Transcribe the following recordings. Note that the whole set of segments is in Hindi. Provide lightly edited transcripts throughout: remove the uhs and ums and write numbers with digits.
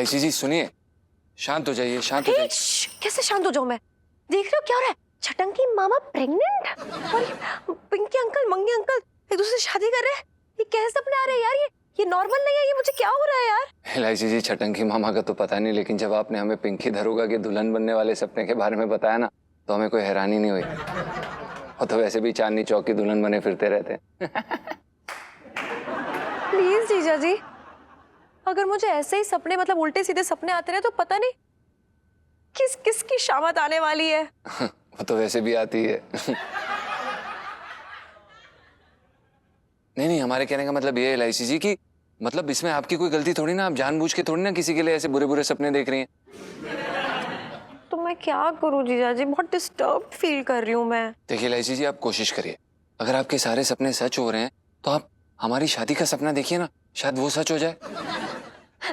एलआईसी जी सुनिए, शांत हो जाइए, शांत हो जाइए। कैसे शांत हो जाऊं मैं? देख रहे हो क्या हो रहा है? छटंकी मामा प्रेग्नेंट और पिंकी अंकल मंगी अंकल एक दूसरे से शादी कर रहे हैं। ये कैसे सपने आ रहे हैं यार? ये नॉर्मल नहीं है। ये मुझे क्या हो रहा है यार? एलआईसी जी छटंकी मामा का तो पता नहीं, लेकिन जब आपने हमें पिंकी दरोगा के दुल्हन बनने वाले सपने के बारे में बताया ना, तो हमें कोई हैरानी नहीं हुई। और तो वैसे भी चांदनी चौक की दुल्हन बने फिरते रहते। प्लीज जीजा जी, अगर मुझे ऐसे ही सपने मतलब उल्टे सीधे सपने आते रहे तो पता नहीं किस किस की शामत आने वाली है। वो तो वैसे भी आती है। नहीं, हमारे कहने का मतलब ये है एलआईसी जी की, मतलब इसमें आपकी कोई गलती थोड़ी ना, आप जानबूझ के थोड़ी ना किसी के लिए ऐसे बुरे बुरे सपने देख रही हैं। तो मैं क्या करूं जीजा जी? बहुत डिस्टर्ब फील कर रही हूं मैं। देखिए एलआईसी जी, आप कोशिश करिए, अगर आपके सारे सपने सच हो रहे हैं तो आप हमारी शादी का सपना देखिए ना, शायद वो सच हो जाए।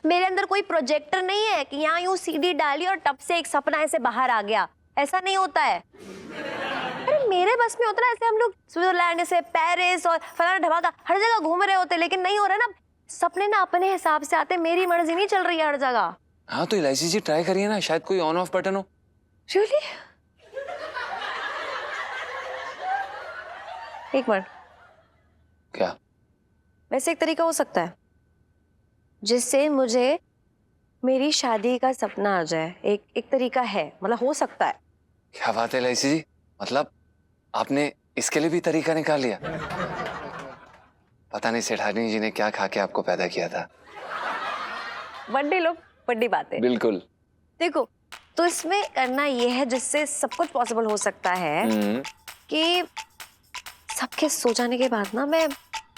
मेरे अंदर कोई प्रोजेक्टर नहीं है कि यहाँ यूं सीडी डाली और टप से एक सपना ऐसे बाहर आ गया। ऐसा नहीं होता है। अरे मेरे बस में होता है ऐसे, हम लोग स्विट्जरलैंड से पेरिस और फलाना ढमाका हर जगह घूम रहे होते, लेकिन नहीं हो रहा ना। सपने ना अपने हिसाब से आते, मेरी मर्जी नहीं चल रही है हर जगह। हाँ तो एलआईसी जी ट्राई करिए ना, शायद कोई ऑन ऑफ बटन हो। Really? एक मिनट, क्या? वैसे एक तरीका हो सकता है जिससे मुझे मेरी शादी का सपना आ जाए। एक तरीका है, मतलब हो सकता है। क्या बात है एलआईसी जी, मतलब आपने इसके लिए भी तरीका निकाल लिया? पता नहीं सेठानी जी ने क्या खा के आपको पैदा किया था। बड्डी लोग बड्डी बात है। बिल्कुल। देखो, तो इसमें करना ये है जिससे सब कुछ पॉसिबल हो सकता है कि सबके सो जाने के बाद ना मैं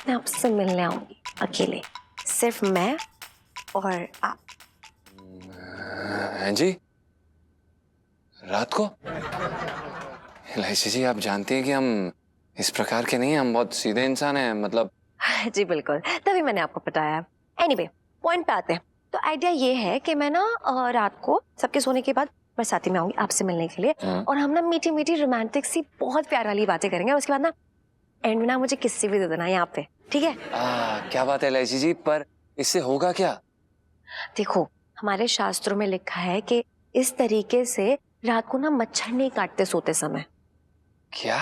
आपसे मिलने आऊंगी अकेले, सिर्फ मैं और आप। हैं जी? रात को? एलआईसी जी आप जानती हैं कि हम इस प्रकार के नहीं हैं, हम बहुत सीधे इंसान हैं, मतलब। जी बिल्कुल, तभी मैंने आपको बताया। एनीवे, पॉइंट पे आते हैं। तो आइडिया ये है कि मैं ना रात को सबके सोने के बाद बरसाती में आऊंगी आपसे मिलने के लिए, और हम ना मीठी मीठी रोमांटिक सी बहुत प्यार वाली बातें करेंगे, और उसके बाद ना एंड में ना मुझे किस्से भी दे देना यहाँ पे, ठीक है? क्या बात है एलआईसी जी, पर इससे होगा क्या? देखो, हमारे शास्त्रों में लिखा है कि इस तरीके से रात को ना मच्छर नहीं काटते सोते समय। क्या?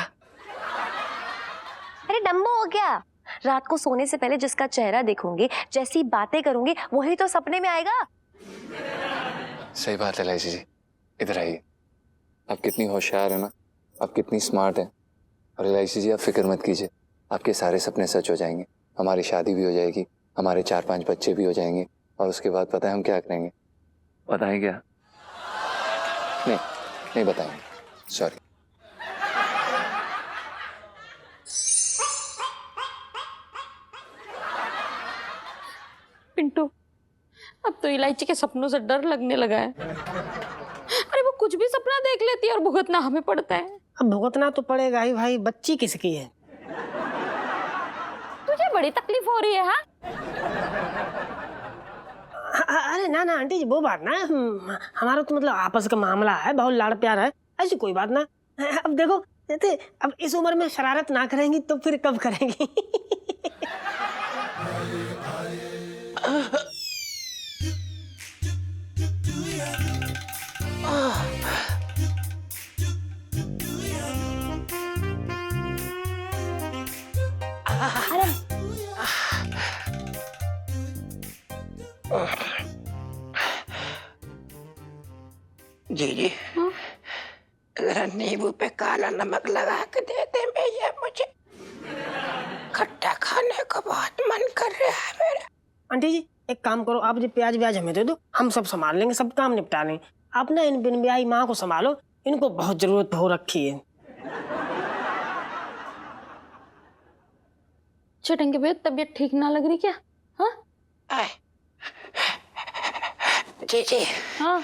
अरे डम्बो हो क्या? रात को सोने से पहले जिसका चेहरा देखूंगी, जैसी बातें करूंगी, वही तो सपने में आएगा। सही बात है एलआईसी जी, इधर आइए। आप कितनी होशियार है ना, आप कितनी स्मार्ट है। और एलआईसी जी आप फिक्र मत कीजिए, आपके सारे सपने सच हो जाएंगे, हमारी शादी भी हो जाएगी, हमारे 4-5 बच्चे भी हो जाएंगे, और उसके बाद पता है हम क्या करेंगे? बताएं क्या? नहीं बताएंगे, सॉरी। पिंटू, अब तो इलायची के सपनों से डर लगने लगा है। अरे वो कुछ भी सपना देख लेती है और भुगतना हमें पड़ता है। अब भुगतना तो पड़ेगा ही भाई, बच्ची किसकी है? तुझे बड़ी तकलीफ हो रही है? हाँ, अरे ना आंटी जी, वो बात ना, हमारा तो मतलब आपस का मामला है, बहुत लाड़ प्यार है, ऐसी कोई बात ना। अब देखो, अब इस उम्र में शरारत ना करेंगी तो फिर कब करेंगी? जी जरा नींबू पे काला नमक लगा के दे दे भैया, मुझे खट्टा खाने का बहुत मन कर रहा है मेरा। आंटी जी एक काम करो, आप जो प्याज व्याज हमें दे दो, हम सब संभाल लेंगे, सब काम निपटा लेंगे। आप ना इन बिन ब्याही माँ को संभालो, इनको बहुत जरूरत हो रखी है। छटंगे भैया तबीयत ठीक ना लग रही क्या? हाँ जी हाँ,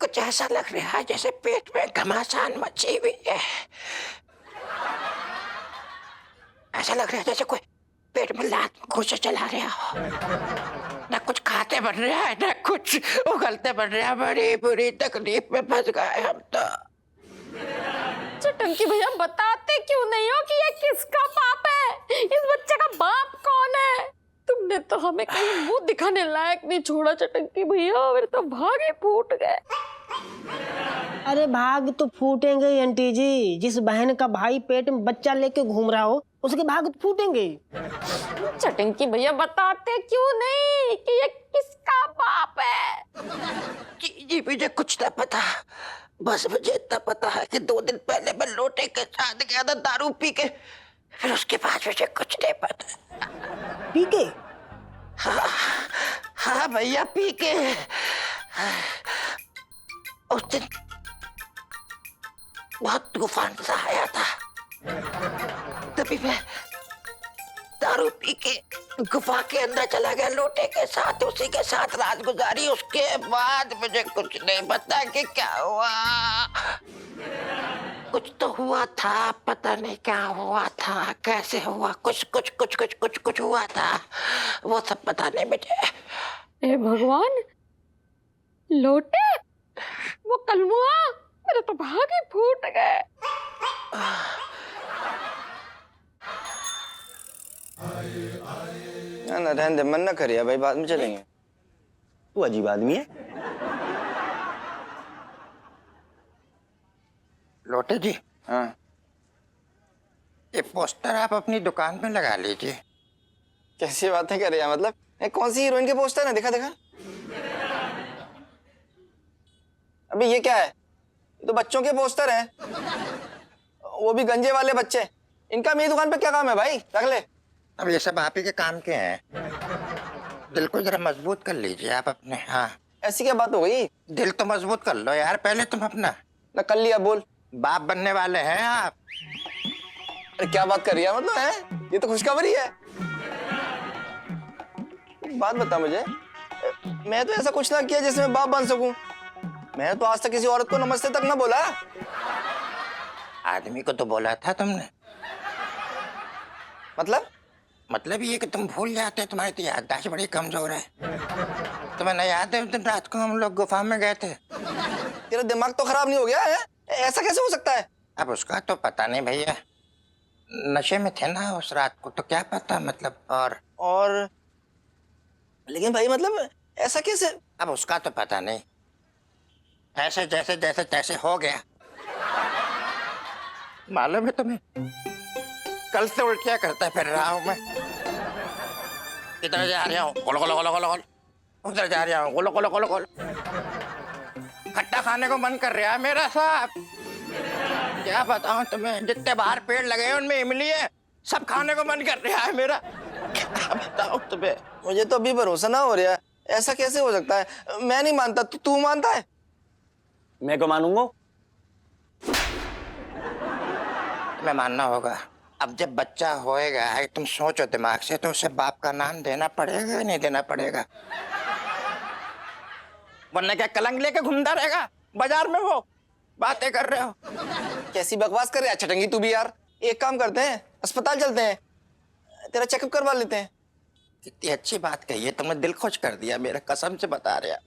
कुछ ऐसा लग रहा है जैसे पेट में घमासान मची हुई है। ऐसा लग रहा है जैसे कोई पेट में लात घुसे चला रहा हो। न कुछ खाते बन रहा है, न कुछ उगलते बन रहा है। बड़ी बुरी तकलीफ में फंस गए हम तो। छटंकी भैया बताते क्यों नहीं हो कि ये किसका पाप है? इस बच्चे का बाप कौन है? तुमने तो हमें कहीं मुंह दिखाने लायक नहीं छोड़ा चटंकी भैया, मेरे तो भाग ही फूट गए। अरे भाग तो फूटेंगे ही आंटी जी। जिस बहन का भाई पेट में बच्चा लेके घूम रहा हो उसके भाग तो फूटेंगे। चटंकी भैया बताते क्यों नहीं कि ये किसका बाप है? जी मुझे कुछ ना पता, बस मुझे इतना पता है कि 2 दिन पहले मैं लोटे के साथ गया था दारू पी के, फिर उसके बाद मुझे कुछ नहीं पता। पी के? हाँ भैया पी के। उस दिन बहुत तूफान सा आया था, तभी मैं दारू पी के गुफा के अंदर चला गया लोटे के साथ, उसी के साथ रात गुजारी। उसके बाद मुझे कुछ नहीं पता कि क्या हुआ। कुछ तो हुआ था, पता नहीं क्या हुआ था, कैसे हुआ, कुछ हुआ था, वो सब पता नहीं मुझे। ए भगवान, लोटे, वो कलमुआ, मेरे तो भाग ही फूट गए। ना रहने दे, मन ना करिए भाई, बाद में चलेंगे। तू अजीब आदमी है। लोटे जी, हाँ, ये पोस्टर आप अपनी दुकान में लगा लीजिए। कैसी बातें कर रही है? मतलब कौन सी हीरोइन के पोस्टर है? दिखा दिखा। अबे ये क्या है? ये तो बच्चों के पोस्टर हैं, वो भी गंजे वाले बच्चे। इनका मेरी दुकान पे क्या काम है भाई? रख ले। अब ये सब आप ही के काम के हैं। दिल को जरा मजबूत कर लीजिए आप अपने। हाँ, ऐसी क्या बात हो गई? दिल तो मजबूत कर लो यार पहले तुम अपना। ना कर लिया, बोल। बाप बनने वाले हैं आप। अरे क्या बात कर रही है? मतलब है ये तो खुशखबरी है। बात बता मुझे, मैं तो ऐसा कुछ ना किया जिसमें मैं बाप बन सकूं। मैंने तो आज तक किसी औरत को नमस्ते तक ना बोला। आदमी को तो बोला था तुमने। मतलब ये कि तुम भूल जाते, तुम्हारी तो याददाश्त बड़ी कमजोर है। तुम्हें नहीं याद है उस दिन रात को हम लोग गुफा में गए थे? तेरा दिमाग तो खराब नहीं हो गया है? ऐसा कैसे हो सकता है? अब उसका तो पता नहीं भैया, नशे में थे ना उस रात को, तो क्या पता। मतलब और लेकिन भाई मतलब ऐसा कैसे? अब उसका तो पता नहीं, ऐसे जैसे जैसे तैसे हो गया। मालूम है तुम्हें, कल से उल्टियाँ करता फिर रहा हूँ मैं। इधर जा रहा हूँ गोलो गोलो गोलो गोलो गोलो, उधर जा रहा हूँ गोलो गोलो गोलो गोलो। खट्टा खाने को मन कर रहा है मेरा साहब। क्या बताऊँ तुम्हें, जितने बाहर पेड़ लगे हैं उनमें इमली है, सब खाने को मन कर रहा है मेरा। क्या बताऊँ तुम्हें। मुझे तो अभी भरोसा ना हो रहा है, ऐसा कैसे हो सकता है? मैं नहीं मानता, तू मानता है? मैं क्यों मानूंगा? मैं मानना होगा। अब जब बच्चा होएगा, तुम सोचो दिमाग से, तो उसे बाप का नाम देना पड़ेगा या नहीं देना पड़ेगा? वरना क्या कलंक लेके घूमता रहेगा बाजार में? वो बातें कर रहे हो। कैसी बकवास कर रहे हैं चटंगी तू भी यार। एक काम करते हैं, अस्पताल चलते हैं, तेरा चेकअप करवा लेते हैं। कितनी अच्छी बात कही है तुमने, दिल खुश कर दिया मेरा, कसम से बता रहा।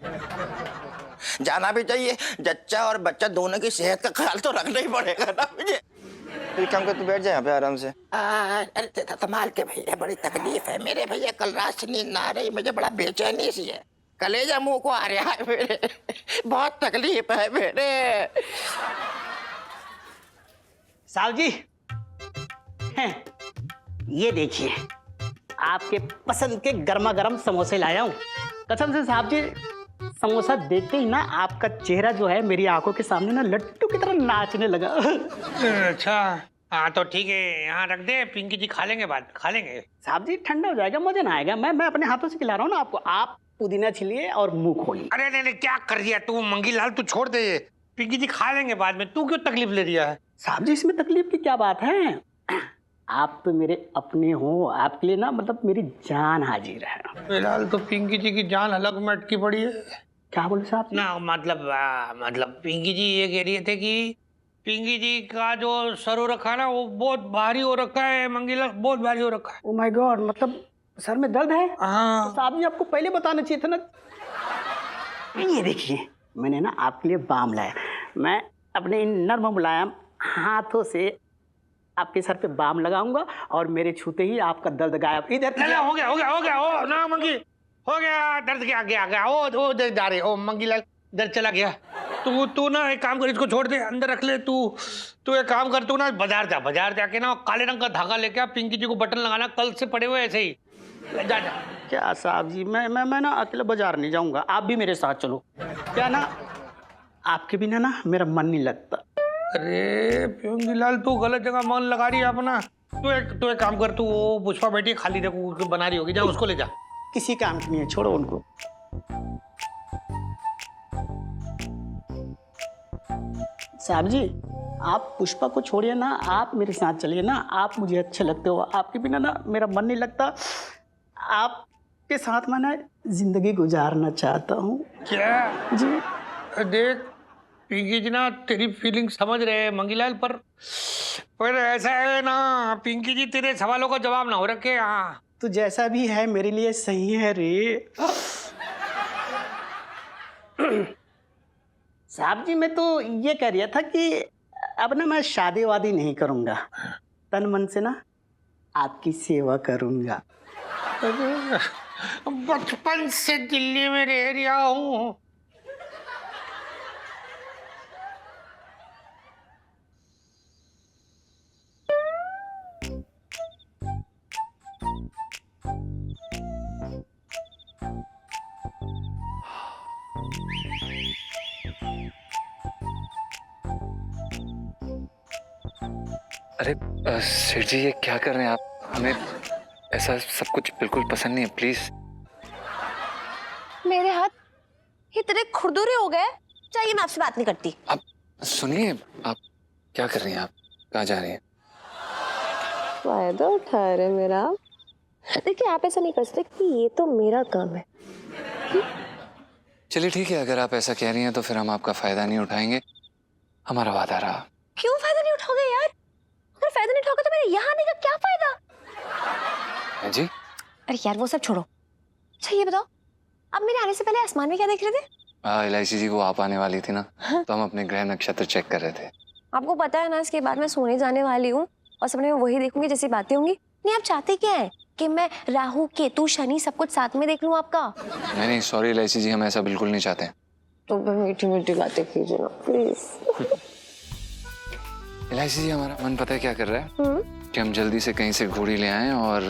जाना भी चाहिए, जच्चा और बच्चा दोनों की सेहत का ख्याल तो रखना ही पड़ेगा ना मुझे। तो एक काम कर, तू बैठ जा यहाँ पे आराम से। अरे संभाल के भैया, बड़ी तकलीफ है मेरे भैया। कल रात से नींद ना आ रही मुझे, बड़ा बेचैनी सी है, कलेजा मुंह को आ रहा है मेरे। बहुत तकलीफ है मेरे। साहब जी, ये देखिए आपके पसंद के गर्मा गर्म समोसे लाया हूँ। कसम से साहब जी, समोसा देखते ही ना आपका चेहरा जो है मेरी आंखों के सामने ना लट्टू की तरह नाचने लगा। अच्छा हाँ तो ठीक है, यहाँ रख दे, पिंकी जी खा लेंगे, बाद खा लेंगे। साहब जी ठंडा हो जाएगा, मजा ना आएगा। मैं अपने हाथों से खिला रहा हूँ ना आपको। आप पुदीना छिलिए और मुंह खोलिए। अरे नहीं, क्या कर दिया तू मंगी लाल, तू छोड़ दे, पिंकी जी खा लेंगे बाद में, तू क्यों तकलीफ ले रही है? साहब जी इसमें तकलीफ की क्या बात है? आप तो मेरे अपने हो, आपके लिए ना मतलब मेरी जान हाजिर है। फिलहाल तो पिंकी जी की जान अलग में अटकी पड़ी है। क्या बोले साहब? ना मतलब पिंकी जी ये कह रही थे कि पिंकी जी का जो सर रखा है ना वो बहुत भारी हो रखा है, मंगीलाल बहुत भारी हो रखा है। ओह माय गॉड, मतलब सर में दर्द है? हाँ। तो साहब जी आपको पहले बताना चाहिए था ना। ये देखिए मैंने ना आपके लिए बाम लाया। मैं अपने इन नर्म मुलायम हाथों से आपके सर पे बाम लगाऊंगा और मेरे छूते ही आपका दर्द गायब। इधर नहीं, हो गया ओ ना मंगी, हो गया, दर्द गया ओ उधर जा रहे, ओ मंगी लाल इधर चला गया। तू ना एक काम कर, इसको छोड़ दे, अंदर रख ले। तू एक काम कर, तू ना बाजार जाके ना काले रंग का धागा लेके आ, पिंकी जी को बटन लगाना, कल से पड़े हुए ऐसे ही। जा। क्या साहब जी, मैं ना अकेले बाजार नहीं जाऊंगा, आप भी मेरे साथ चलो। क्या ना, आपके बिना ना मेरा मन नहीं लगता। अरे पिंकी लाल, तू गलत जगह मन लगा रही है अपना। तू एक काम कर, तू वो पुष्पा बेटी खाली देखो बना रही होगी, जा उसको ले जा। किसी काम की नहीं है, छोड़ो उनको। साहब जी, आप पुष्पा को छोड़िए ना, आप मेरे साथ चलिए ना, आप मुझे अच्छे लगते हो। आपके बिना ना मेरा मन नहीं लगता। आपके साथ मैं ना जिंदगी गुजारना चाहता हूँ। क्या जी देख पिंकी जी ना तेरी फीलिंग समझ रहे हैं मंगीलाल, पर ऐसा है ना, पिंकी जी तेरे सवालों का जवाब ना हो रखे। हाँ तो जैसा भी है मेरे लिए सही है रे। साहब जी, मैं तो ये कह रहा था कि अब ना मैं शादी वादी नहीं करूंगा, तन मन से ना आपकी सेवा करूंगा। बचपन से दिल्ली में रह रहा हूँ। अरे सेठ जी, ये क्या कर रहे हैं आप? हमें ऐसा सब कुछ बिल्कुल पसंद नहीं है, प्लीज। मेरे हाथ इतने खुरदुरे हो गए, चाहिए मैं आपसे बात नहीं करती। आप सुनिए, आप क्या कर रही हैं? आप कहाँ जा रही हैं? फायदा उठा रहे मेरा। देखिए, आप ऐसा नहीं कर सकते कि ये तो मेरा काम है। चलिए ठीक है, अगर आप ऐसा कह रही हैं तो फिर हम आपका फायदा नहीं उठाएंगे, हमारा वादा रहा। क्यों फायदा नहीं उठाओगे यार? अगर फायदा नहीं उठाओगे तो मेरे यहाँ आने का क्या फायदा? जी अरे यार वो सब छोड़ो। अच्छा ये बताओ, अब मेरे आने से पहले आसमान में क्या देख रहे थे? LIC जी, वो आप आने वाली थी ना, तो हम अपने ग्रह नक्षत्र चेक कर रहे थे। आपको पता है ना, इसके बाद मैं सोने जाने वाली हूँ और सपने में वही देखूंगी जैसी बातें होंगी। नहीं, आप चाहते क्या है कि मैं राहु केतु शनि सब कुछ साथ में देख लूं आपका? नहीं सॉरी LIC जी, हम ऐसा बिल्कुल नहीं चाहते। तो मीठी मीठी बातें कीजिए ना प्लीज। LIC जी, हमारा मन पता है क्या कर रहा है कि हम जल्दी से कहीं से घोड़ी ले आएं और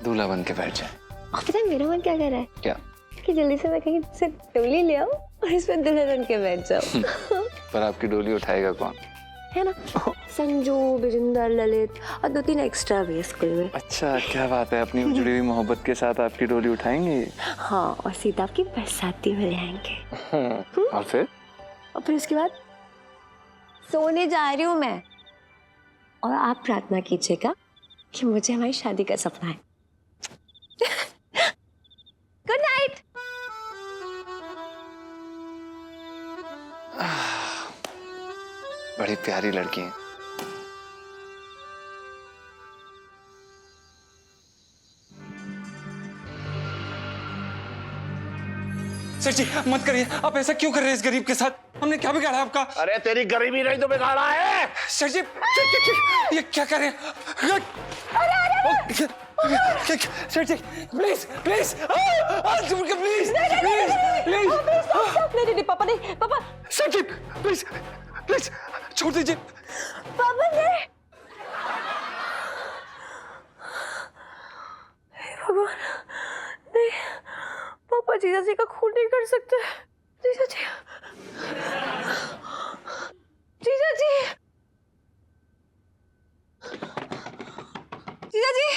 दूल्हा बन के बैठ जाएं। और पता है मेरा मन क्या कर रहा है? क्या? कि जल्दी से मैं कहीं से डोली ले आऊं और इसमें दूल्हा बन के बैठ जाऊं। पर आपकी डोली उठाएगा कौन? है ना, संजू, बिजिंदर, ललित और 2-3 एक्स्ट्रा भी है स्कूल में। अच्छा, क्या बात है, अपनी जुड़ी हुई मोहब्बत के साथ आपकी डोली उठाएंगे? हाँ, और सीधा आपकी बरसाती में ले आएंगे। और फिर उसके बाद सोने जा रही हूँ मैं, और आप प्रार्थना कीजिएगा कि मुझे हमारी शादी का सपना है। Good night. बड़ी प्यारी लड़की है। सर जी मत करिए, आप ऐसा क्यों कर रहे हैं इस गरीब के साथ? हमने क्या बिगाड़ा आपका? अरे तेरी गरीबी नहीं तो बिगाड़ा है। सर जी ये क्या कर रहे हैं? Sir ji please please please please नहीं पापा, नहीं पापा। सर जी प्लीज प्लीज छोड़ दीजिए पापा नहीं। भगवान नहीं, पापा जीजा जी का खून नहीं कर सकते। जीजा जी, जीजा जी, जीजा जी,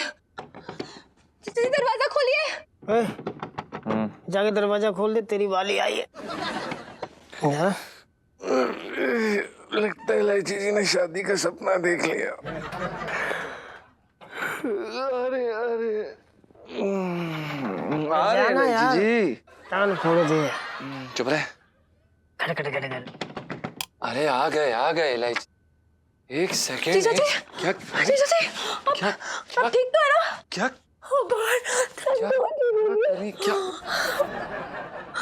जीजा जी दरवाजा खोलिए। जाके दरवाजा खोल दे, तेरी वाली आई है। हाँ? लगता है LIC जी ने शादी का सपना देख लिया। अरे जाना यार। जी कान फोड़ दे। चुप रहे। खड़। अरे आ गए LIC। एक सेकेंड। जीजा जी, क्या? जीजा जी, आप ठीक तो है ना? क्या Oh God,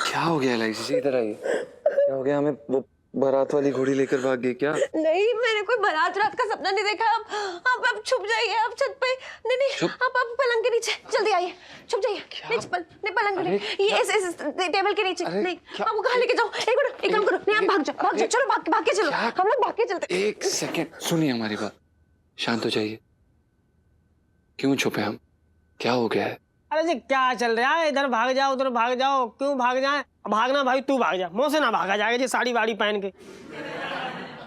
क्या हो गया LIC जी? इधर आइए। क्या हो गया? हमें वो बारात वाली घोड़ी लेकर भाग गई क्या? नहीं, मैंने कोई बारात रात का सपना नहीं देखा। आप छुप जाइए, आप छत पे। नहीं नहीं, आप पलंग के नीचे जल्दी आइए, छुप जाइए। नहीं पलंग के नीचे, ये इस टेबल के नीचे। नहीं, आप वो कहाँ लेके जाओ। एक मिनट, एक काम करो, नहीं आप भाग जाओ, चलो भाग के चलो, हम लोग भाग के चलते। एक सेकेंड सुनिए हमारी बात, शांत हो जाइए। क्यों छुपे हम? क्या हो गया है? अरे जी क्या चल रहा है? इधर भाग जाओ उधर भाग जाओ, क्यों भाग जाए? भागना भाई तू भाग जा, मुँह से ना भागा जाएगा जी साड़ी वाड़ी पहन के।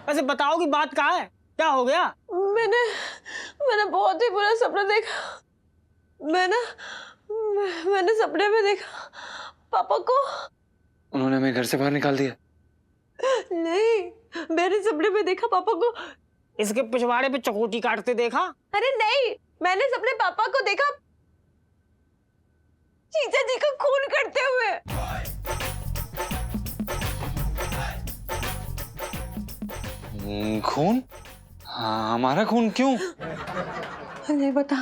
वैसे बताओ कि बात कहाँ है, क्या हो गया? मैंने बहुत ही बुरा सपना देखा। मैंने सपने में देखा पापा को। उन्होंने हमें घर से बाहर निकाल दिया? नहीं, मैंने सपने में देखा पापा को। इसके पिछवाड़े पे चकोटी काटते देखा? अरे नहीं, मैंने सपने पापा को देखा जीजा जी का खून करते हुए। खून? हाँ, हमारा खून क्यों? नहीं पता,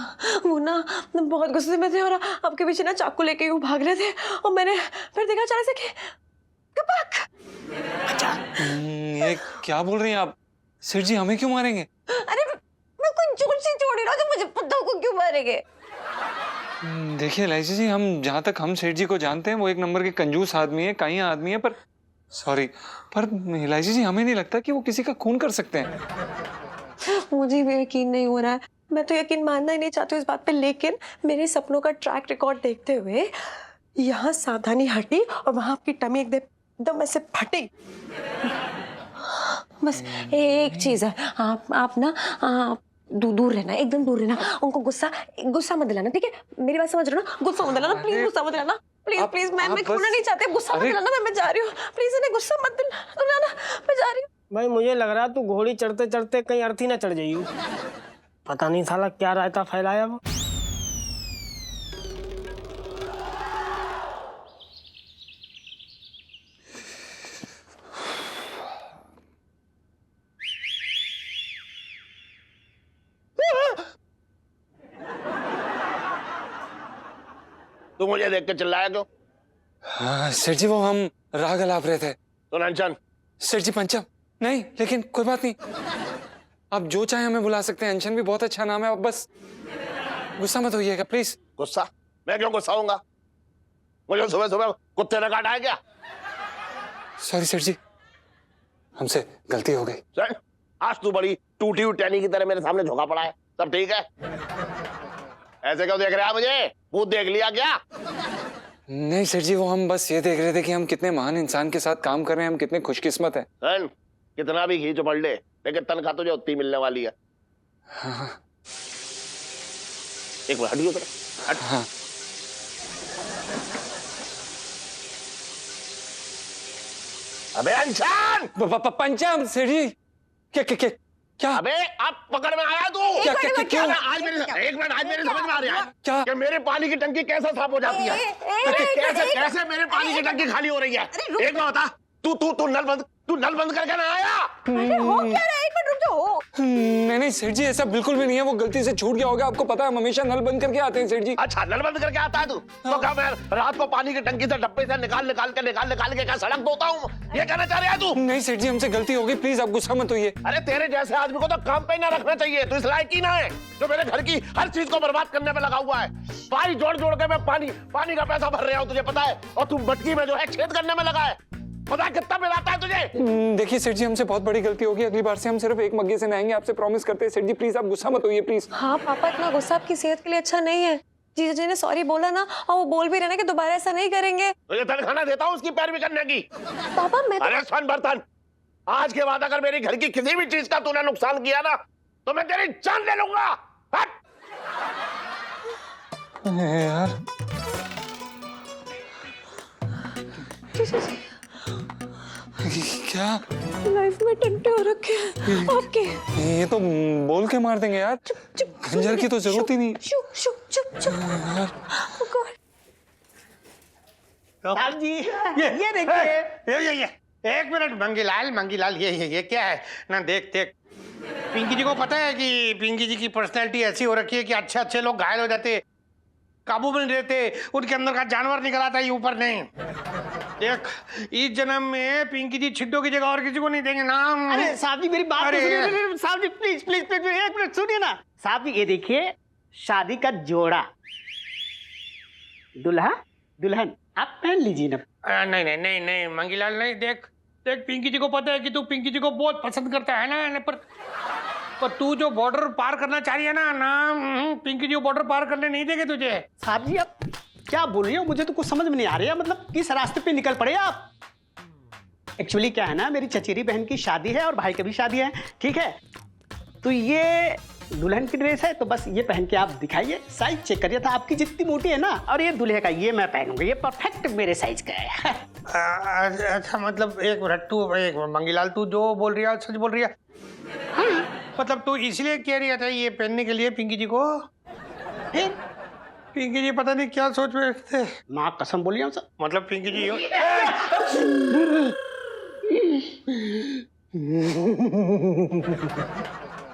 वो ना बहुत गुस्से में थे और आपके पीछे ना चाकू लेके वो भाग रहे थे और मैंने फिर देखा अचानक से कि कपक। अच्छा ये क्या बोल रही हैं आप? सेठ जी हमें क्यों मारेंगे? अरे मैं कोई जोर से छोड़ी ना, तो मुझे पता को क्यों मारेंगे? देखिए लाइसी जी, हम जहाँ तक हम सेठ जी को जानते हैं वो एक नंबर के कंजूस आदमी है, काइया आदमी है, पर सॉरी पर लाइसी जी हमें नहीं लगता कि वो किसी का खून कर सकते हैं। मुझे भी यकीन नहीं हो रहा है, मैं तो यकीन मानना ही नहीं चाहती इस बात पे, लेकिन मेरे सपनों का ट्रैक रिकॉर्ड देखते हुए यहाँ सावधानी हटी और वहां आपकी टमी एकदम ऐसे फटी। बस एक चीज है, आप ना दूर रहना, एकदम दूर रहना। उनको गुस्सा मत दिलाना, ठीक है? मेरी बात समझ रहे हो ना? गुस्सा मत दिलाना, प्लीज गुस्सा मत दिलाना, प्लीज। मैं खोना नहीं चाहती, गुस्सा मत दिलाना। मैं जा रही हूँ, प्लीज इन्हें गुस्सा मत दिलाना, मैं जा रही हूँ। भाई मुझे लग रहा है तू घोड़ी चढ़ते चढ़ते कहीं अर्थी ना चढ़ जाइयो। पता नहीं साला क्या रायता फैलाया वो। तू मुझे देख के चिल्लाया क्यों? हाँ सेठ जी, वो हम राग अलाप रहे थे। तो अंचन? सेठ जी पंचम नहीं, लेकिन कोई बात नहीं, आप जो चाहे हमें बुला सकते हैं। अंशन भी बहुत अच्छा नाम है, आप बस गुस्सा मत होइएगा प्लीज। गुस्सा? मैं क्यों गुस्सा होऊंगा? मुझे सुबह सुबह कुत्ते ने काटा है क्या? सॉरी सेठ जी, हमसे गलती हो गई। सर, आज तू बड़ी टूटी हुई टहनी की तरह मेरे सामने झोंका पड़ा है, सब ठीक है? ऐसे क्यों देख रहा है मुझे? भूत देख लिया क्या? नहीं सेठ जी, वो हम बस ये देख रहे थे कि हम कितने महान इंसान के साथ काम कर रहे हैं, हम कितने खुशकिस्मत हैं। सन, कितना भी खींच पड़ ले, लेकिन तनख्वाह तुझे उतनी मिलने वाली है। हाँ। एक बार हटियो तेरा, हट। हाँ। अबे अंशान! पंचम सेठ जी, क्या? अबे अब पकड़ में आया तू? क्या क्यों? आज मेरे समझ में आ रहा है क्या? कि मेरे पानी की टंकी कैसे साफ हो जाती है। कैसे मेरे पानी की टंकी खाली हो रही है? एक बात बता, तू नल बंद करके ना आया? अरे हो क्या रहा है? एक मिनट रुक जाओ। नहीं सेठ जी, ऐसा बिल्कुल भी नहीं है, वो गलती से छूट गया होगा। आपको पता है हम हमेशा नल बंद करके आते हैं सेठ जी। अच्छा, नल बंद करके आता है तू? तो क्या मैं रात को पानी की टंकी से डब्बे से निकाल के क्या सड़क धोता हूँ? ये कहना चाह रहा है तू? नहीं सेठ जी, हमसे गलती हो गई, प्लीज आप गुस्सा मत होइए। अरे तेरे जैसे आदमी को तो काम पे ना रखना चाहिए, तू इस लायक ही ना है जो मेरे घर की हर चीज को बर्बाद करने में लगा हुआ है। पानी जोड़ के मैं पानी का पैसा भर रहा हूँ, तुझे पता है? और तू मटकी में जो है छेद करने में लगा है। पता है कितना बिल आता है तुझे? देखिए सेठ जी, हमसे बहुत बड़ी गलती होगी, अगली बार से हम सिर्फ एक मग्गे से नहाएंगे, आपसे प्रॉमिस करते हैं सेठ जी। प्लीज आप गुस्सा मत होइए प्लीज। हाँ पापा, इतना गुस्सा आपकी सेहत के लिए अच्छा नहीं है। जीजा जी ने सॉरी बोला ना, और वो बोल भी रहे ना कि दोबारा ऐसा नहीं करेंगे। तुझे तनख्वाह देता हूँ उसकी पैरवी करने की। पापा मैं अरे सन बर्तन, आज के बाद अगर मेरी घर की किसी भी चीज का तूने नुकसान किया ना, तो मैं तेरी जान ले लूंगा। हट! यार क्या लाइफ में टंटे हो रखे हैं आपके। ये तो बोल के मार देंगे यार, खंजर की तो जरूरत ही नहीं। चुप साहब जी ये देखिए। ये एक मिनट मंगीलाल, ये क्या है ना? देख पिंकी जी को पता है कि पिंकी जी की पर्सनैलिटी ऐसी हो रखी है कि अच्छे लोग घायल हो जाते, काबू में नहीं रहते, उनके अंदर का जानवर निकल आता है, ये ऊपर नहीं। देख, इस जन्म में पिंकी जी छिड्डो की जगह और किसी को नहीं देंगे ना। अरे साहब जी मेरी बात तो सुनिए। साहब जी प्लीज प्लीज प्लीज एक मिनट सुनिए ना। साहब जी ये देखिए, शादी का जोड़ा, दुल्हा दुल्हन आप पहन लीजिए ना। नहीं नहीं नहीं नहीं मंगीलाल नहीं। देख देख, पिंकी जी को पता है कि तू पिंकी जी को बहुत पसंद करता है ना, पर तू जो बॉर्डर पार करना चाह रही है ना, पिंकी जी वो बॉर्डर पार करने नहीं देंगे तुझे। साहब जी आप क्या बोल रही हो, मुझे तो कुछ समझ में नहीं आ रही है। मतलब किस रास्ते पे निकल पड़े आप? एक्चुअली क्या है ना, मेरी चचेरी बहन की शादी है और भाई की भी शादी है, ठीक है? तो ये दुल्हन की ड्रेस है, तो बस ये पहन के आप दिखाइए, साइज चेक करिए था आपकी जितनी मोटी है ना, और ये दूल्हे का ये मैं पहनूंगा, ये परफेक्ट मेरे साइज का है। अच्छा मतलब एक मिनट, तू एक मंगीलाल, तू जो बोल रही है सच बोल रही है? मतलब तू इसलिए कह रही है ये पहनने के लिए पिंकी जी को? पिंकी जी पता नहीं क्या सोच रहे थे। माँ कसम बोलिए सर। मतलब पिंकी जी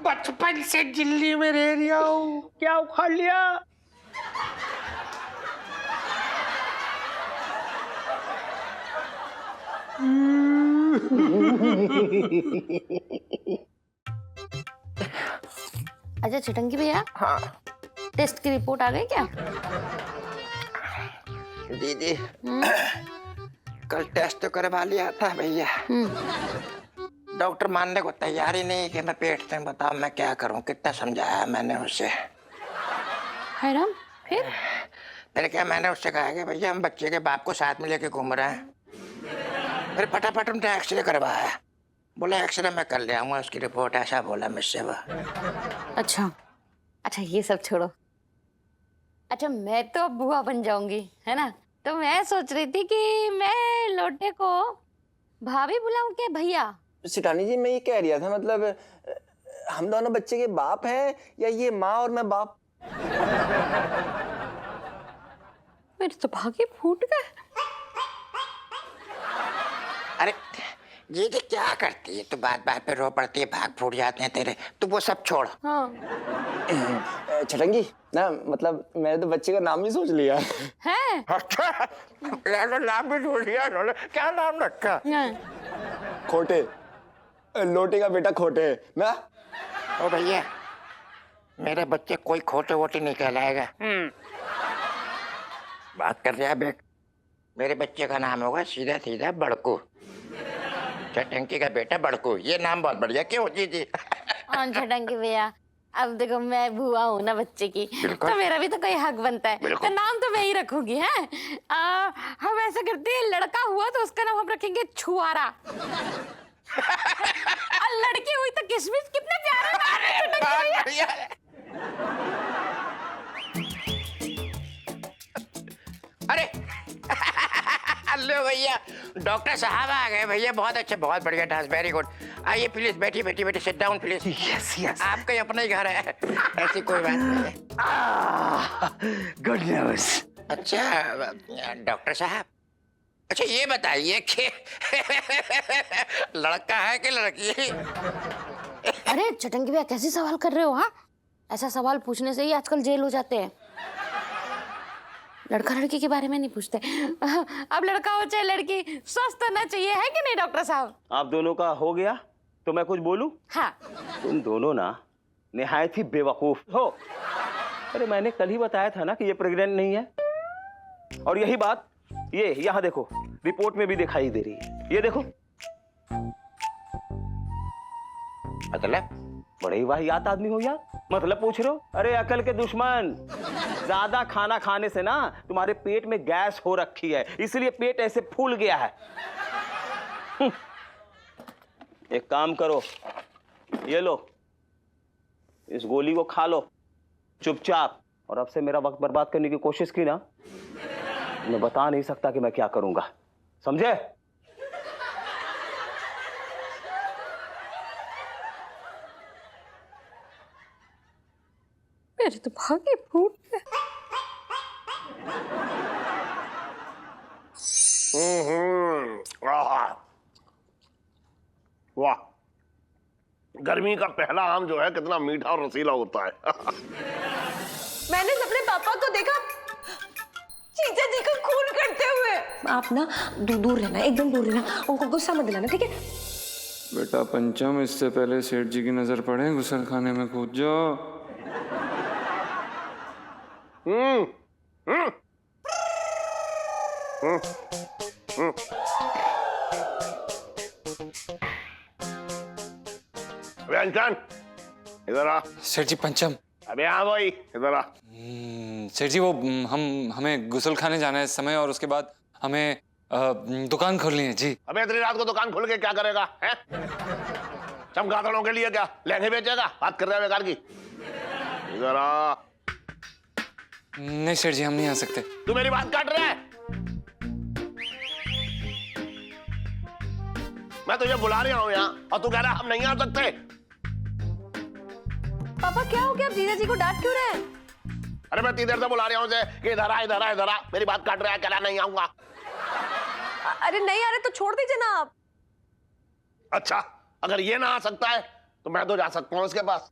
बचपन से दिल्ली में रह रहा हूँ, क्या उखाड़ लिया? अच्छा चिटंकी भैया, हाँ टेस्ट की रिपोर्ट आ गई क्या? दीदी, कल टेस्ट तो करवा लिया था भैया, डॉक्टर मानने को तैयार ही नहीं कि मैं पेट से। बताओ मैं क्या करूं, कितना समझाया मैंने उसे। हैरान फिर? मैंने उससे कहा कि भैया हम बच्चे के बाप को साथ में लेके घूम रहे हैं। फिर फटाफट उनने एक्सरे करवाया, बोला एक्सरे मैं कर ले आऊंगा, उसकी रिपोर्ट ऐसा बोला मुझसे वो। अच्छा अच्छा ये सब छोड़ो। अच्छा मैं तो अब बुआ बन जाऊंगी, है ना? तो मैं सोच रही थी कि मैं लोटे को भाभी बुलाऊं क्या भैया? सिटानी जी मैं ये कह रहा था, मतलब हम दोनों बच्चे के बाप हैं या ये माँ और मैं बाप? मेरे तो भागे फूट गए। अरे ये क्या करती है तू, बात बात पे रो पड़ती है, भाग फूट जाते हैं तेरे। तू वो सब छोड़। हाँ। छटंगी ना, मतलब मैंने तो बच्चे का नाम ही सोच लिया है। अच्छा नाम भी सोच लिया उन्होंने? क्या नाम रखा? खोटे, लोटे का बेटा खोटे ना। ओ भैया मेरे बच्चे कोई खोटे वोटे नहीं कहलाएगा। बात कर रहा है, मेरे बच्चे का नाम होगा सीधा सीधा बड़कू, चटंकी का बेटा बड़कू। ये नाम बहुत बढ़िया। क्यों जी जी? हाँ चटंकी भैया, अब देखो मैं बुआ हूँ ना बच्चे की, तो मेरा भी तो कोई हक बनता है, तो नाम तो मैं ही रखूंगी। है हम ऐसा करते हैं, लड़का हुआ तो उसका नाम हम रखेंगे छुआरा, और लड़की हुई तो किशमिश। कितने प्यारे नाम है। अरे हेलो भैया, डॉक्टर साहब आ गए भैया। बहुत अच्छा, बहुत बढ़िया डांस, वेरी गुड। आइए प्लीज, बैठिए बैठिए बैठिए, sit down please. Yes yes, आपका ही अपना ही घर है, ऐसी कोई बात नहीं है। Good news. अच्छा डॉक्टर साहब, अच्छा ये बताइए कि लड़का है कि लड़की? अरे चटंकी भैया कैसे सवाल कर रहे हो? हाँ ऐसा सवाल पूछने से ही आजकल जेल हो जाते हैं। लड़का लड़की के बारे में नहीं पूछते। अब लड़का हो चाहे लड़की, स्वस्थ होना चाहिए, है कि नहीं डॉक्टर साहब? आप दोनों का हो गया तो मैं कुछ बोलूं? हाँ। तुम दोनों ना निहायत ही बेवकूफ हो। अरे मैंने कल ही बताया था ना कि ये प्रेग्नेंट नहीं है, और यही बात ये यहाँ देखो रिपोर्ट में भी दिखाई दे रही है। ये देखो, मतलब बड़े ही वाहियात आदमी हो यार। मतलब पूछ रहे हो? अरे अकल के दुश्मन, ज्यादा खाना खाने से ना तुम्हारे पेट में गैस हो रखी है, इसलिए पेट ऐसे फूल गया है। एक काम करो, ये लो, इस गोली को खा लो चुपचाप, और अब से मेरा वक्त बर्बाद करने की कोशिश की ना, मैं बता नहीं सकता कि मैं क्या करूंगा, समझे? मेरे तो भागे फूट गए। वाह, गर्मी का पहला आम जो है कितना मीठा और रसीला होता है। मैंने अपने पापा को देखा, जीजा जी को खून करते हुए। आप ना दूर रहना, एकदम दूर रहना, उनको गुस्सा मत दिलाना, ठीक है? बेटा पंचम, इससे पहले सेठ जी की नजर पड़े गुसल खाने में कूद जाओ। अबे अंकन, इधर आ। सेठ जी पंचम। अबे हाँ भाई, इधर आ। सेठ जी वो हमें गुसल खाने जाना है इस समय, और उसके बाद हमें दुकान खोलनी है जी। अबे इतनी रात को दुकान खोल के क्या करेगा, हैं? चमगादड़ों के लिए क्या लहंगे बेचेगा? बात कर रहे हैं बेकार की। इधर आ। नहीं सेठ जी, हम नहीं आ सकते। तू मेरी बात काट रहा है? मैं तुझे बुला रहा हूँ यहाँ और तू कह रहा है हम नहीं आ सकते। पापा क्या हो गया? आप जीजा जी को डांट क्यों रहे हैं? अरे मैं इतनी देर से बुला रहा हूँ कि इधर आ, इधर आ, इधर आ। मेरी बात काट रहा है, कह रहा नहीं आऊंगा। अरे नहीं आ रहे तो छोड़ दीजिए ना आप। अच्छा, अगर ये ना आ सकता है तो मैं तो जा सकता हूँ इसके पास।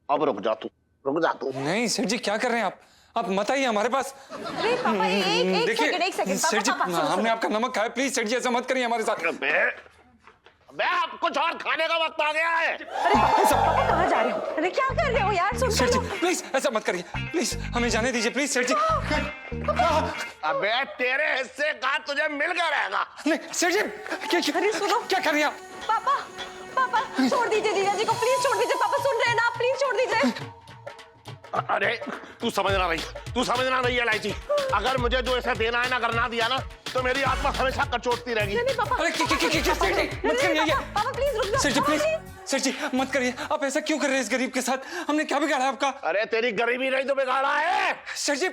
अब रुक जा तू, रुक जा तू। नहीं सेठ जी, क्या कर रहे हैं आप मत आइए हमारे पास। नहीं पापा, एक सेकंड सेठ जी, हमने आपका नमक खाया, प्लीज सेठ जी ऐसा मत करिए हमारे साथ। बे अब कुछ और खाने का वक्त आ गया है। अरे पापा कहाँ जा रहे हो? अरे क्या कर रहे हो यार? सुन सेठ जी प्लीज ऐसा मत करिए, प्लीज हमें जाने दीजिए प्लीज सेठ जी। अबे तेरे हिस्से का तुझे मिल गया रहेगा। नहीं सेठ जी, अरे सुनो, क्या कर रही हैं आप? पापा छोड़ दीजिए जीजा जी को, प्लीज छोड़ दीजिए। पापा सुन रहे हैं ना, प्लीज छोड़ दीजिए। अरे तू समझना नहीं है लाइची। अगर मुझे जो ऐसा देना है ना, अगर ना दिया ना, तो मेरी आत्मा हमेशा कचोटती रहेगी। नहीं पापा, अरे सेठ जी मत करिए। पापा प्लीज रुक जाओ। सेठ जी प्लीज, सेठ जी मत करिए। आप ऐसा क्यों कर रहे हैं इस गरीब के साथ? हमने क्या बिगाड़ा है आपका? अरे तेरी गरीबी नहीं तो बिगाड़ा है। सेठ जी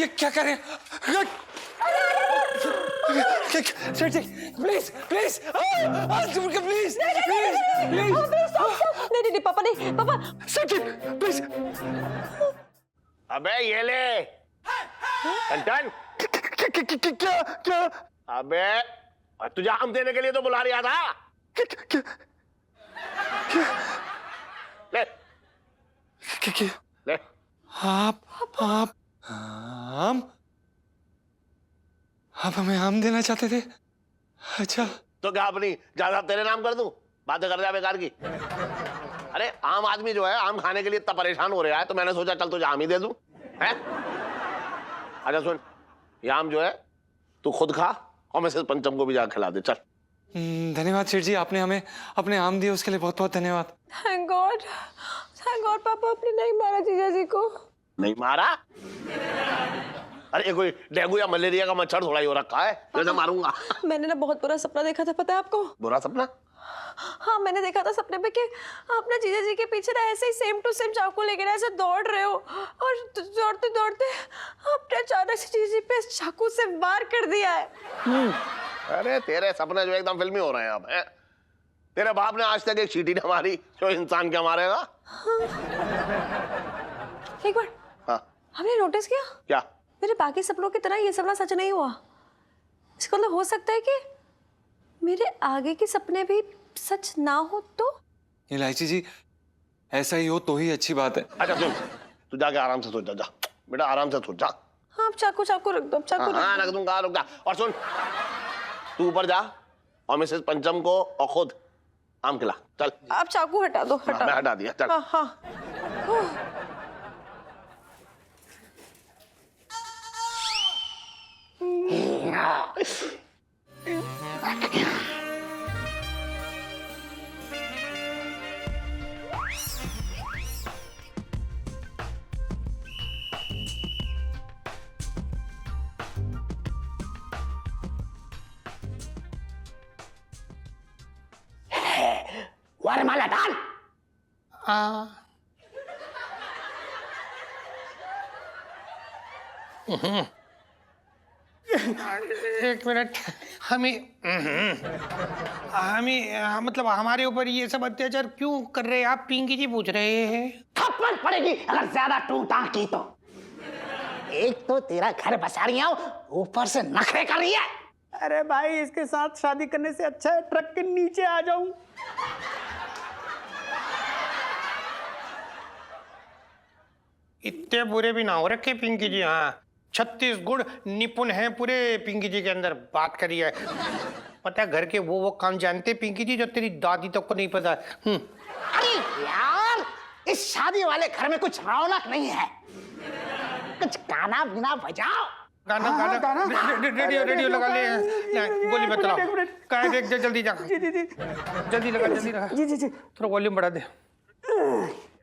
ये क्या कर रहे हैं? सेठ जी प्लीज प्लीज प्लीज नहीं पापा, नहीं पापा। सेठ जी प्लीज। अबे ये ले टन। क्या? अबे तुझे आम देने के लिए तो बुला रहा था। ले ले। आप हमें आम देना चाहते थे? अच्छा तो क्या अपनी जायदाद तेरे नाम कर दूं? बातें कर रहा बेकार की। अरे आम आदमी जो है आम खाने के लिए इतना परेशान हो रहा है, तो मैंने सोचा चल तुझे आम ही दे दूं, हैं? अच्छा सुन, ये आम जो है तू खुद खा और मिसेस पंचम को भी जा खिला दे, चल। धन्यवाद सेठ जी, आपने हमें अपने आम दिए उसके लिए बहुत बहुत धन्यवाद। थैंक गॉड पापा आपने नहीं मारा जीजा जी को। नहीं मारा? अरे कोई डेंगू या मलेरिया का मच्छर थोड़ा ही हो रखा है जैसे मारूंगा। मैंने ना बहुत बुरा सपना देखा था, पता है आपको? बुरा सपना? हाँ मैंने देखा था सपने में कि आप ना जीजा जी के पीछे ना ऐसे ही सेम टू सेम चाकू लेकर ऐसे दौड़ रहे हो, और दौड़ते दौड़ते आपने अचानक से जीजा जी पे चाकू से वार कर दिया है। अरे तेरे सपने जो एकदम फिल्मी हो रहे हैं अब, हैं? तेरे बाप ने आज तक एक चींटी न मारी जो इंसान क्या मारेगा? एक बार हाँ हमने नोटिस किया क्या? मेरे बाकी सपनों की तरह ये सपना सच नहीं हुआ। इसका मतलब हो सकता है कि मेरे आगे के सपने भी सच ना हो तो? इलायची जी ऐसा ही हो तो ही अच्छी बात है। अच्छा सुन, तू जाके आराम से सोच जा बेटा, आराम से सोच जा। हाँ आप चाकू रख दो, चाकू हाँ रख दूंगा, रुक जा। और सुन, तू ऊपर जा और मिसेस पंचम को और खुद आम खिला, चल। आप चाकू हटा दो, मैं हटा दिया, चल। हाँ वरमाला डाल। एक मिनट, मतलब हमारे ऊपर ये सब अत्याचार क्यों कर रहे हैं आप? पिंकी जी पूछ रहे हैं। थप्पड़ पड़ेगी अगर ज्यादा टूटा की तो। एक तो तेरा घर बसा रही हूं, ऊपर से नखरे कर रही है। अरे भाई इसके साथ शादी करने से अच्छा है ट्रक के नीचे आ जाऊं। इतने बुरे भी ना हो रखे पिंकी जी। हाँ 36 गुण निपुण हैं पूरे पिंकी जी के अंदर। बात करी है, पता है घर के वो काम जानते पिंकी जी जो तेरी दादी तक को नहीं पता। अरे यार, इस शादी वाले घर में कुछ रौनक नहीं है। कुछ गाना बिना बजाओ। गाना रेडियो लगा ले। गोली मत चलाओ। कहाँ देख जल्दी जा। जल्दी लगा। थोड़ा वॉल्यूम बढ़ा दे।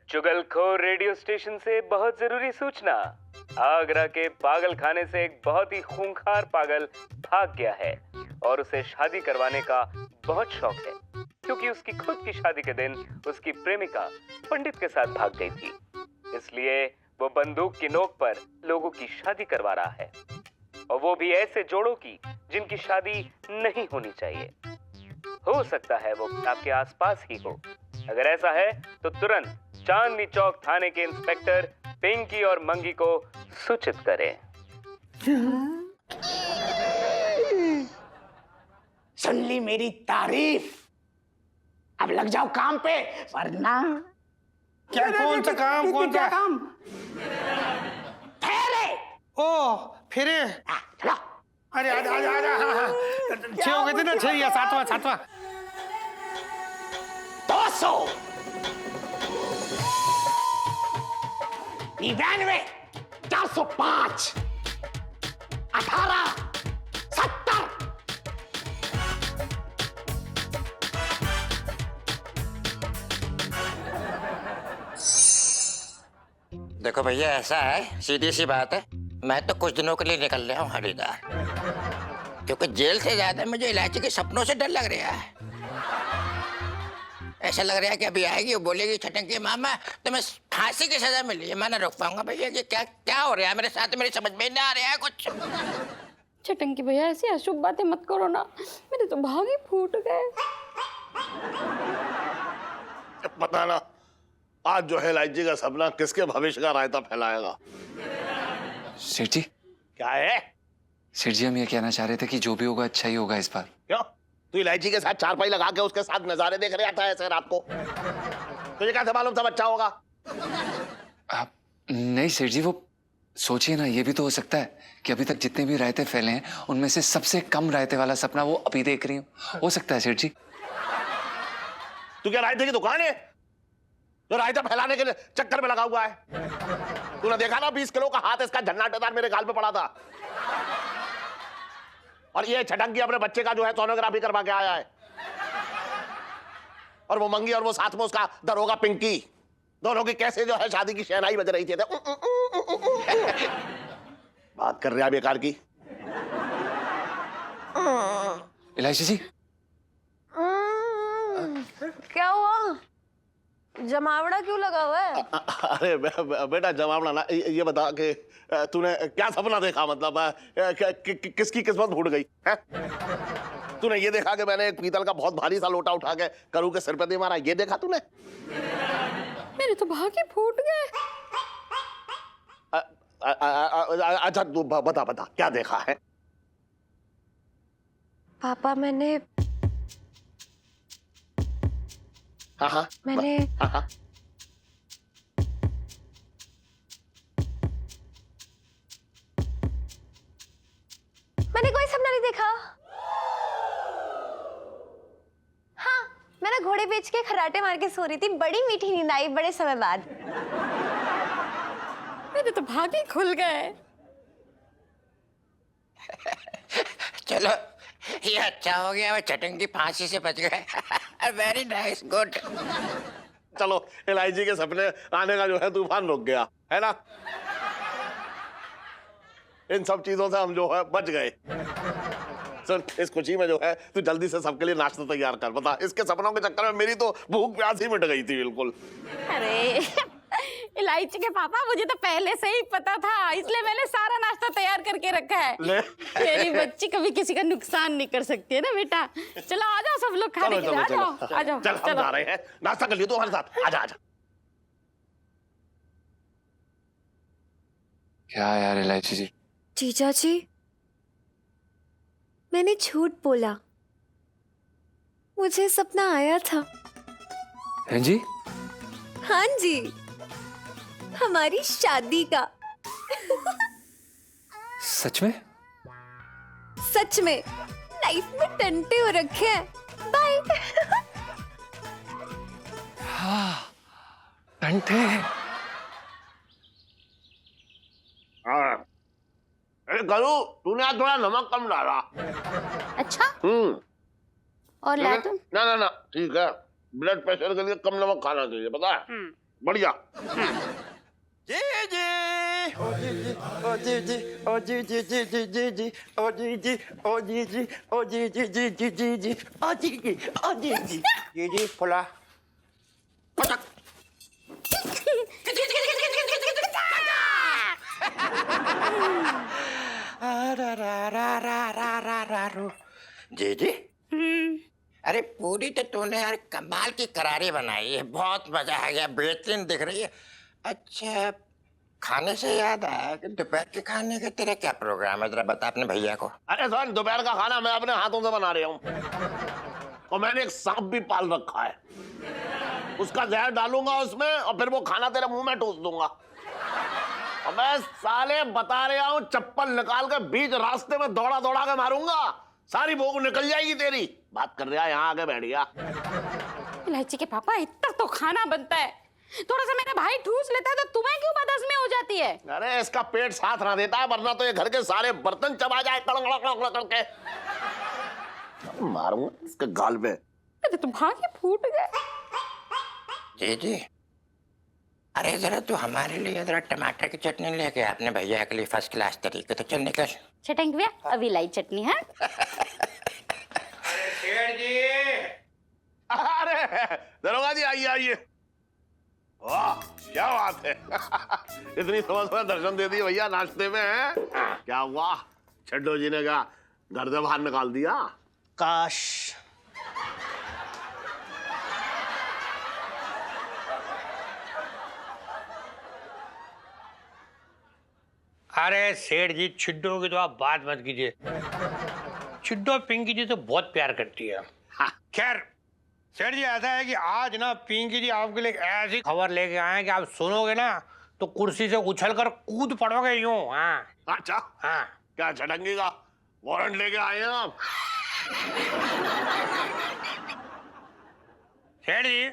चुगलखोर रेडियो स्टेशन से बहुत जरूरी सूचना। आगरा के पागल खाने से एक बहुत ही खूंखार पागल भाग गया है और उसे शादी करवाने का बहुत शौक है, क्योंकि उसकी खुद की शादी के दिन उसकी प्रेमिका पंडित के साथ भाग गई थी। इसलिए वो बंदूक की नोक पर लोगों की शादी करवा रहा है, और वो भी ऐसे जोड़ों की जिनकी शादी नहीं होनी चाहिए। हो सकता है वो आपके आसपास ही हो। अगर ऐसा है तो तुरंत चांदनी चौक थाने के इंस्पेक्टर पिंकी और मंगी को सूचित करें। सुन ली मेरी तारीफ, अब लग जाओ काम पे, वरना क्या कौन सा काम? कौन सा काम? फेरे। ओ फेरे। चलो। अरे आजा। 6 हो गए थे ना, 6 या 7वां। 200 99 405 18 70। देखो भैया, ऐसा है, सीधी सी बात है, मैं तो कुछ दिनों के लिए निकल रहा हूँ हरिद्वार, क्योंकि जेल से ज्यादा मुझे इलायची के सपनों से डर लग रहा है। ऐसा लग रहा है कि अभी आएगी, वो बोलेगी छटंकी मामा तुम्हें फांसी की सजा मिली है। मैं ना रोक पाऊंगा भैया। ये क्या हो रहा है मेरे साथ? मेरी समझ में नहीं आ रहा है कुछ। छटंकी भैया, ऐसी अशुभ बातें मत करो ना, मेरे तो भाग ही फूट गए। पता ना आज जो है इलायची का सपना किसके भविष्य का रायता फैलाएगा। सेठ जी, क्या है? सेठ जी, हम ये कहना चाह रहे थे कि जो भी होगा अच्छा ही होगा इस बार। क्यों? तू इलायची के साथ चारपाई लगा के उसके साथ नजारे देख रहे आता है ऐसे रात को? तुझे कैसे मालूम सब अच्छा होगा? आप नहीं सेठ जी, वो सोचिए ना, ये भी तो हो सकता है कि अभी तक जितने भी रायते फैले हैं उनमें से सबसे कम रायते वाला सपना वो अभी देख रही हो सकता है सेठ जी। तू क्या रायते की दुकान है जो रायता फैलाने के चक्कर में लगा हुआ है? तूने देखा ना 20 किलो का हाथ इसका झन्नाटेदार मेरे गाल पे पड़ा था, और ये छटंकी अपने बच्चे का जो है सोनोग्राफी करवा के आया है, और वो मंगी और वो साथ में उसका दरोगा पिंकी, दोनों की कैसे जो है शादी की शहनाई बज रही थी। बात कर रहे हैं बेकार की। इलायची जी, क्या हुआ? जमावड़ा क्यों लगा हुआ है? अरे बेटा जमावड़ा ना, ये बता कि तूने क्या सपना देखा? मतलब किसकी किस्मत फूट गई है? तूने ये देखा कि मैंने एक पीतल का बहुत भारी सा लोटा उठा के करू के सिर पे दे मारा? ये देखा तूने? मेरे तो भाग ही फूट गए। अच्छा तू बता क्या देखा है? पापा, मैंने हाँ मैंने हाँ मैंने कोई सपना नहीं देखा। हाँ, मैंने घोड़े बेच के खर्राटे मार के सो रही थी, बड़ी मीठी नींद आई बड़े समय बाद। मेरे तो भाग ही खुल गए। चलो ये अच्छा हो गया, मैं छटंकी फांसी से बच गए। Very nice, good. चलो इलायची के सपने आने का जो है तूफान रुक गया है ना? इन सब चीजों से हम जो है बच गए। सुन, इस खुशी में जो है तू जल्दी से सबके लिए नाश्ता तैयार कर। बता, इसके सपनों के चक्कर में मेरी तो भूख प्यास ही मिट गई थी बिल्कुल। अरे इलायची के पापा, मुझे तो पहले से ही पता था, इसलिए मैंने सारा नाश्ता तैयार करके रखा है। मेरी बच्ची कभी किसी का नुकसान नहीं कर सकती है ना बेटा। चलो आ जाओ सब लोग खाने के लिए, आ जाओ। चल हम जा रहे हैं, नाश्ता कर लियो तू हमारे साथ। आजा। क्या यार इलायची जी? जीजा जी, मैंने झूठ बोला, मुझे सपना आया था। हैं जी? हाँ जी, हमारी शादी का। सच में? सच में लाइफ में टंटे हो रखे हैं। बाय। टंटे। हाँ। अरे करू, तूने आज थोड़ा नमक कम डाला। अच्छा और ला तुम? ना ना ना ठीक है, ब्लड प्रेशर के लिए कम नमक खाना चाहिए, पता है? बढ़िया। जी जी ओ जी जी ओ जी जी ओ जी जी जी जी जी जी ओ जी जी ओ जी जी ओ जी जी जी जी जी जी ओ जी जी ओ जी जी जी जी फुला पटक जी जी अरे पूरी तो तूने यार कमाल की करारी बनाई है, बहुत मजा आ गया, बेहतरीन दिख रही है। अच्छा खाने से याद आया कि दोपहर के खाने का तेरा क्या प्रोग्राम है, जरा बता अपने भैया को। अरे सर दोपहर का खाना मैं अपने हाथों से बना रहा हूँ, और मैंने एक सांप भी पाल रखा है, उसका जहर डालूंगा उसमें और फिर वो खाना तेरे मुंह में ठूस दूंगा। और मैं साले बता रहा हूँ, चप्पल निकाल के बीच रास्ते में दौड़ा दौड़ा के मारूंगा, सारी भूख निकल जाएगी तेरी। बात कर रहा है, यहाँ आके बैठ गया। इलायची के पापा इतना तो खाना बनता है, थोड़ा सा मेरा भाई ठूस लेता है तो तुम्हें क्यों बदहज़मी हो जाती है? अरे इसका पेट साथ ना देता है, वरना तो ये घर के सारे बर्तन चबा जाए करके। मारूंगा इसके गाल पे। अरे तुम्हारे फूट गए। जी जी अरे जरा तू हमारे लिए जरा टमाटर की चटनी लेके अपने भैया के लिए फर्स्ट क्लास तरीके से। चल निकल। चटेंगे भैया, अभी लाई चटनी है। शेर जी, अरे दरोगा जी आइए आइए। वाह क्या बात है। इतनी समय समय दर्शन दे दिए भैया नाश्ते में है। क्या हुआ, छड्डो जी ने क्या घर से बाहर निकाल दिया? काश। अरे सेठ जी छिड्डो की तो आप बात मत कीजिए, छिड्डो पिंकी जी से बहुत प्यार करती है। खैर सेठ जी ऐसा है कि आज ना पिंकी जी आपके लिए ऐसी खबर लेके आए हैं कि आप सुनोगे ना तो कुर्सी से उछलकर कूद पड़ोगे यूं। हाँ अच्छा हाँ क्या झटंगी का वारंट लेके आए हैं आप? सेठ जी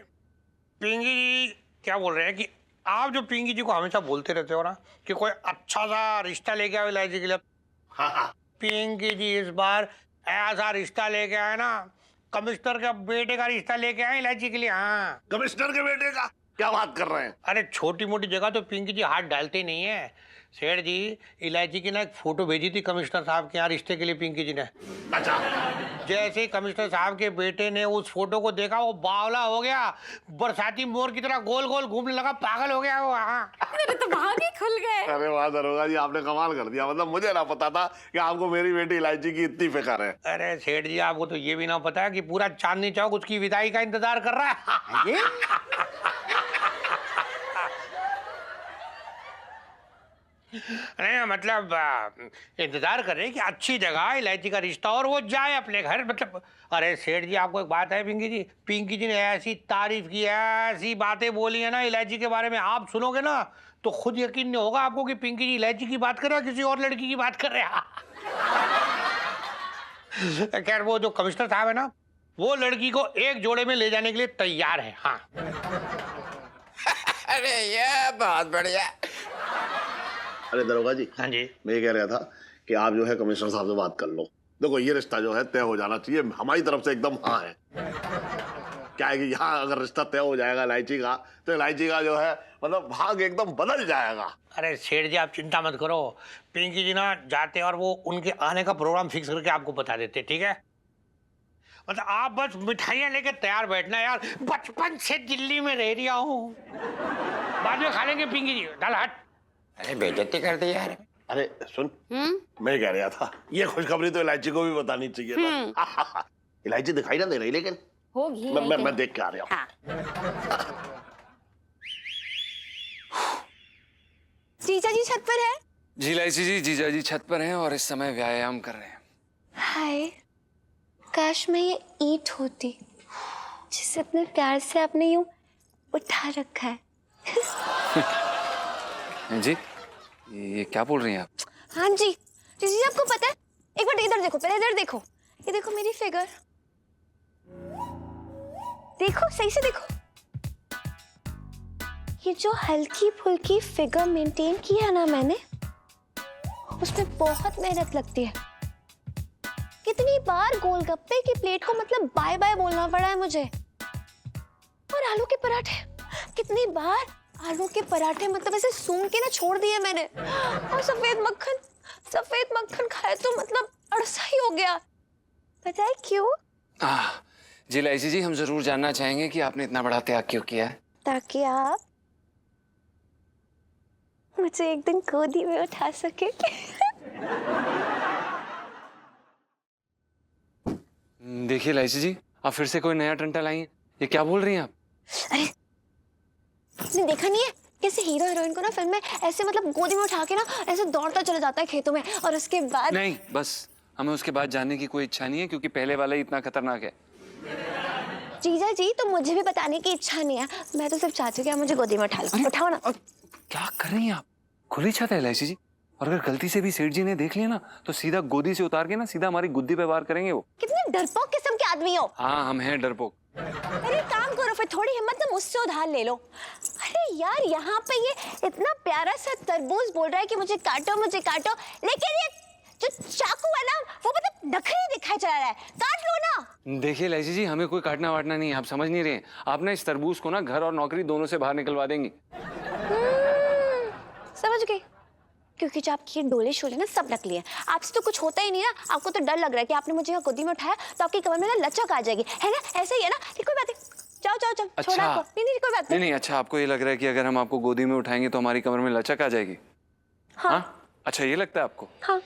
पिंकी जी क्या बोल रहे हैं कि आप जो पिंकी जी को हमेशा बोलते रहते हो ना कि कोई अच्छा सा रिश्ता लेके आओ इलायची के लिए, पिंकी जी इस बार ऐसा रिश्ता लेके आए ना, कमिश्नर के बेटे का रिश्ता लेके आए इलायची के लिए। हाँ कमिश्नर के बेटे का? क्या बात कर रहे हैं? अरे छोटी मोटी जगह तो पिंकी जी हाथ डालते ही नहीं है। सेठ जी इलायची की ना एक फोटो भेजी थी कमिश्नर साहब के यहाँ रिश्ते के लिए पिंकी जी ने। अच्छा जैसे ही कमिश्नर साहब के बेटे ने उस फोटो को देखा वो बावला हो गया, बरसाती मोर की तरह गोल गोल घूमने लगा, पागल हो गया वो। हाँ मेरे तो भागे खुल गए। अरे वाह दरोगा जी आपने कमाल कर दिया, मतलब मुझे ना पता था कि आपको मेरी बेटी इलायची की इतनी फिक्र है। अरे सेठ जी आपको तो ये भी ना पता है कि पूरा चांदनी चौक उसकी विदाई का इंतजार कर रहा है। नहीं मतलब इंतजार कर रहे हैं कि अच्छी जगह इलायची का रिश्ता और वो जाए अपने घर। मतलब अरे सेठ जी आपको एक बात है, पिंकी जी ने ऐसी तारीफ की है, ऐसी बातें बोली है ना इलायची के बारे में, आप सुनोगे ना तो खुद यकीन नहीं होगा आपको कि पिंकी जी इलायची की बात कर रहे हैं किसी और लड़की की बात कर रहे हैं। खैर वो जो कमिश्नर साहब है ना वो लड़की को एक जोड़े में ले जाने के लिए तैयार है। हाँ अरे ये बहुत बढ़िया। अरे दरोगा जी, हाँ जी, मैं ये कह रहा था कि आप जो है कमिश्नर साहब से बात कर लो। देखो ये रिश्ता जो है तय हो जाना चाहिए, हमारी तरफ से एकदम हाँ है। क्या है कि यहाँ अगर रिश्ता तय हो जाएगा इलायची का, तो इलायची का जो है मतलब भाग एकदम बदल जाएगा। अरे सेठ जी आप चिंता मत करो, पिंकी जी ना जाते और वो उनके आने का प्रोग्राम फिक्स करके आपको बता देते, ठीक है? मतलब आप बस मिठाइयाँ लेके तैयार बैठना यार, बचपन से दिल्ली में रह रहा हूँ, बाद में खा लेंगे पिंकी जी। डाल हट। अरे बेइज्जती कर दी यार। अरे सुन, मैं कह रहा था ये खुशखबरी तो इलायची को भी बतानी चाहिए था। इलायची दिखाई ना दे रही, लेकिन होगी मैं देख के आ रहा हूँ। हाँ। जीजा जी छत पर है? जी इलायची जी, जीजा जी छत पर हैं और इस समय व्यायाम कर रहे हैं। हाय, काश मैं ये ईंट होती जिसे अपने प्यार से आपने यूं उठा रखा है। जी ये क्या बोल रही हैं आप? हाँ जी, जीजी आपको पता है, एक बार इधर देखो, पहले इधर देखो, ये देखो मेरी फिगर, देखो सही से देखो, ये जो हल्की फुल्की फिगर मेंटेन की है ना मैंने, उसमें बहुत मेहनत लगती है। कितनी बार गोलगप्पे की प्लेट को मतलब बाय बाय बोलना पड़ा है मुझे। और आलू के पराठे, कितनी बार आलू के पराठे मतलब ऐसे सूंघ के ना छोड़ दिए मैंने। और सफेद मक्खन खाए तो मतलब अड़सा ही हो गया। पता है क्यों? जी लाइसी जी, हम जरूर जानना चाहेंगे कि आपने इतना बड़ा त्याग क्यों किया है। ताकि आप मुझे एक दिन गोदी में उठा सके। देखिए लाइसी जी, आप फिर से कोई नया टंटा लाई हैं। ये क्या बोल रही हैं आप? अरे आपने देखा नहीं है कैसे हीरो हीरोइन को ना फिल्म में ऐसे मतलब गोदी में उठा के ना ऐसे दौड़ता चला जाता है खेतों में, और उसके बाद नहीं, बस हमें उसके बाद जानने की कोई इच्छा नहीं है, क्योंकि पहले वाला ही इतना खतरनाक है। जीजा जी तो मुझे भी बताने की इच्छा नहीं है, मैं तो सिर्फ चाहती हूँ कि आप मुझे गोदी में उठा लो। उठाओ ना। क्या कर रही हैं आप? खुली छत है लाइसी जी, और अगर गलती से भी सेठ जी ने देख लिया ना तो सीधा गोदी से उतार के ना सीधा हमारी गुद्दी पे वार करेंगे वो। कितने डरपोक किस्म के आदमी हो। हाँ, हम हैं डरपोक। अरे काम करो फिर, थोड़ी हिम्मत ना मुझसे उधार ले लो। अरे यार यहाँ पे ये इतना प्यारा सा तरबूज बोल रहा है कि मुझे काटो, लेकिन ये जो चाकू है ना वो मतलब नखरे दिखाई चला रहा है। काट लो ना। देखिए लाइसी जी, हमें कोई काटना वाटना नहीं है, आप समझ नहीं रहे। आप ना इस तरबूज को ना घर और नौकरी दोनों से बाहर निकलवा देंगी। समझ गई, क्योंकि जो आपकी डोले शोले ना सब नकली है। आपसे तो कुछ होता ही नहीं ना, आपको तो डर लग रहा है कि आपने मुझे यहाँ गोदी में उठाया तो आपकी कमर में ना लचक आ जाएगी, है ना? ऐसे ही है ना? कोई बात नहीं, जाओ अच्छा। छोड़ा आपको। नहीं कोई बात नहीं, अच्छा आपको ये लग रहा है कि अगर हम आपको गोदी में उठाएंगे तो हमारी कमर में लचक आ जाएगी? हाँ? अच्छा ये लगता है आपको? हाँ।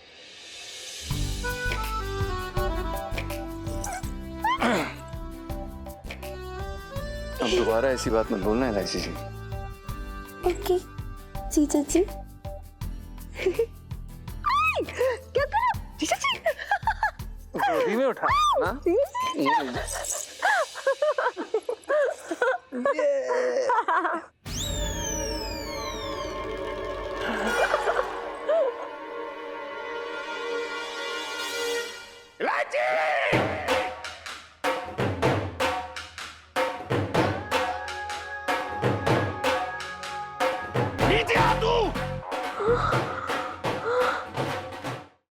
अब दोबारा ऐसी बात मत बोलना है लाइसी जी। ओके जीजा जी। क्या करो जीजा जी? गोदी में उठा ना? इलायची!